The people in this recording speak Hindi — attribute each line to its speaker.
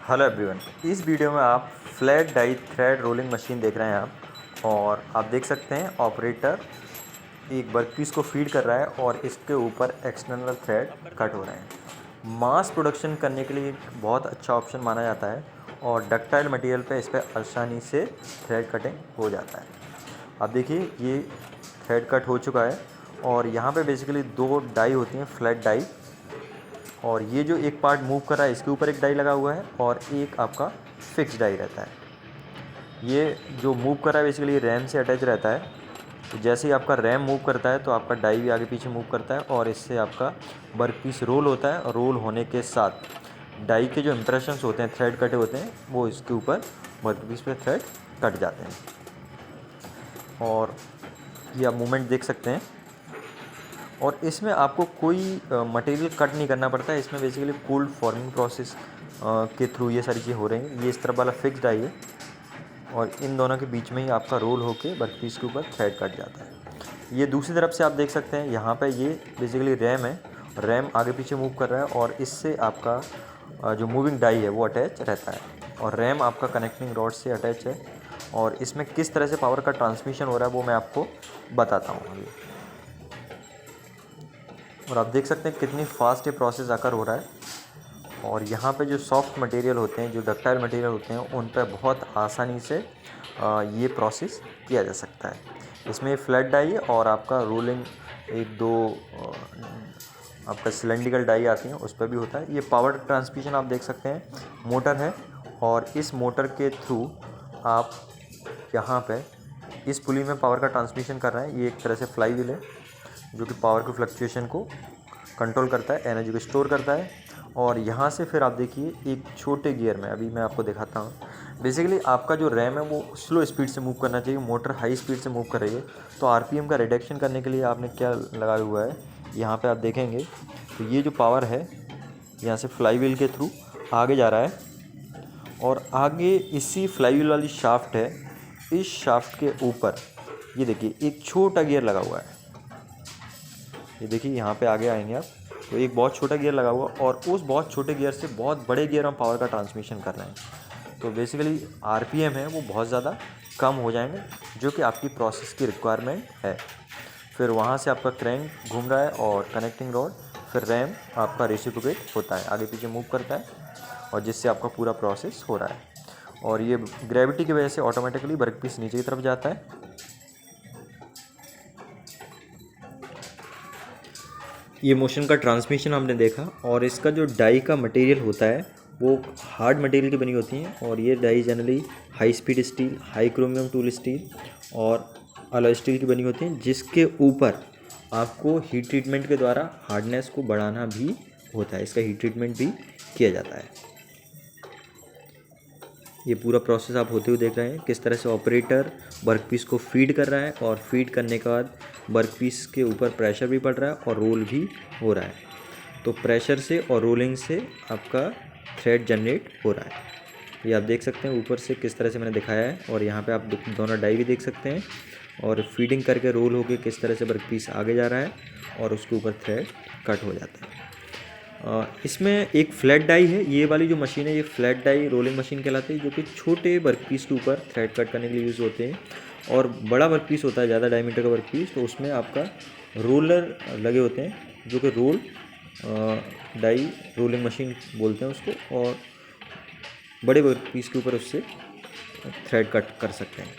Speaker 1: हेलो एवरीवन, इस वीडियो में आप flat die thread rolling machine देख रहे हैं आप। और आप देख सकते हैं ऑपरेटर एक वर्कपीस को फीड कर रहा है और इसके ऊपर एक्सटर्नल थ्रेड कट हो रहे हैं। मास प्रोडक्शन करने के लिए एक बहुत अच्छा ऑप्शन माना जाता है और डक्टाइल मटेरियल पे इस पर आसानी से थ्रेड कटिंग हो जाता है। अब देखिए ये थ्रेड कट हो चुका है और यहाँ पे बेसिकली दो डाई होती हैं, फ्लैट डाई। और ये जो एक पार्ट मूव कर रहा है इसके ऊपर एक डाई लगा हुआ है और एक आपका फिक्स डाई रहता है। ये जो मूव कर रहा है बेसिकली रैम से अटैच रहता है। तो जैसे ही आपका रैम मूव करता है तो आपका डाई भी आगे पीछे मूव करता है और इससे आपका वर्क पीस रोल होता है। और रोल होने के साथ डाई के जो इम्प्रेशंस होते हैं, थ्रेड कटे होते हैं, वो इसके ऊपर वर्क पीस पे थ्रेड कट जाते हैं। और ये आप मूवमेंट देख सकते हैं। और इसमें आपको कोई मटेरियल कट नहीं करना पड़ता है। इसमें बेसिकली कोल्ड फॉर्मिंग प्रोसेस के थ्रू ये सारी चीज़ें हो रही हैं। ये इस तरफ वाला फिक्स डाई है और इन दोनों के बीच में ही आपका रोल होके वर्कपीस के ऊपर थ्रेड कट जाता है। ये दूसरी तरफ से आप देख सकते हैं, यहाँ पे ये बेसिकली रैम है। रैम आगे पीछे मूव कर रहा है और इससे आपका जो मूविंग डाई है वो अटैच रहता है और रैम आपका कनेक्टिंग रॉड से अटैच है। और इसमें किस तरह से पावर का ट्रांसमिशन हो रहा है वो मैं आपको बताता हूँ अभी। और आप देख सकते हैं कितनी फास्ट ये प्रोसेस आकर हो रहा है। और यहाँ पे जो सॉफ्ट मटेरियल होते हैं, जो डक्टाइल मटेरियल होते हैं, उन पर बहुत आसानी से ये प्रोसेस किया जा सकता है। इसमें फ्लैट डाई है और आपका रोलिंग एक दो आपका सिलेंड्रिकल डाई आती हैं उस पर भी होता है। ये पावर ट्रांसमिशन आप देख सकते हैं, मोटर है और इस मोटर के थ्रू आप यहाँ पे इस पुली में पावर का ट्रांसमिशन कर रहे हैं। ये एक तरह से फ्लाई व्हील है जो कि पावर के फ्लक्चुएशन को कंट्रोल करता है, एनर्जी को स्टोर करता है। और यहाँ से फिर आप देखिए एक छोटे गियर में, अभी मैं आपको दिखाता हूँ। बेसिकली आपका जो रैम है वो स्लो स्पीड से मूव करना चाहिए, मोटर हाई स्पीड से मूव कर रही है। तो आरपीएम का रिडक्शन करने के लिए आपने क्या लगाया हुआ है, यहाँ पे आप देखेंगे तो ये जो पावर है यहाँ से फ्लाई व्हील के थ्रू आगे जा रहा है और आगे इसी फ्लाई व्हील वाली शाफ्ट है, इस शाफ्ट के ऊपर ये देखिए एक छोटा गियर लगा हुआ है। ये देखिए यहाँ पे आगे आएंगे आप तो एक बहुत छोटा गियर लगा हुआ और उस बहुत छोटे गियर से बहुत बड़े गियर में पावर का ट्रांसमिशन कर रहे हैं। तो बेसिकली आरपीएम है वो बहुत ज़्यादा कम हो जाएंगे, जो कि आपकी प्रोसेस की रिक्वायरमेंट है। फिर वहाँ से आपका क्रैंक घूम रहा है और कनेक्टिंग रॉड, फिर रैम आपका रेसिप्रोकेट होता है, आगे पीछे मूव करता है और जिससे आपका पूरा प्रोसेस हो रहा है। और ये ग्रेविटी की वजह से ऑटोमेटिकली वर्कपीस नीचे की तरफ जाता है। ये मोशन का ट्रांसमिशन हमने देखा। और इसका जो डाई का मटेरियल होता है वो हार्ड मटेरियल की बनी होती हैं और ये die generally high speed steel, high chromium tool steel और अलॉय स्टील की बनी होती हैं, जिसके ऊपर आपको हीट ट्रीटमेंट के द्वारा हार्डनेस को बढ़ाना भी होता है। इसका हीट ट्रीटमेंट भी किया जाता है। ये पूरा प्रोसेस आप होते हुए देख रहे हैं किस तरह से ऑपरेटर वर्कपीस को फीड कर रहा है और फीड करने के बाद वर्कपीस के ऊपर प्रेशर भी पड़ रहा है और रोल भी हो रहा है। तो प्रेशर से और रोलिंग से आपका थ्रेड जनरेट हो रहा है। ये आप देख सकते हैं ऊपर से किस तरह से मैंने दिखाया है। और यहाँ पे आप दोनों डाई भी देख सकते हैं और फीडिंग करके रोल होके किस तरह से वर्कपीस आगे जा रहा है और उसके ऊपर थ्रेड कट हो जाता है। इसमें एक फ्लैट डाई है, ये वाली जो मशीन है ये फ्लैट डाई रोलिंग मशीन कहलाती है, जो कि छोटे वर्कपीस के ऊपर थ्रेड कट करने के लिए यूज़ होते हैं। और बड़ा वर्कपीस होता है, ज़्यादा डायमीटर का वर्कपीस, तो उसमें आपका रोलर लगे होते हैं जो कि रोल डाई रोलिंग मशीन बोलते हैं उसको। और बड़े वर्कपीस के ऊपर उससे थ्रेड कट कर सकते हैं।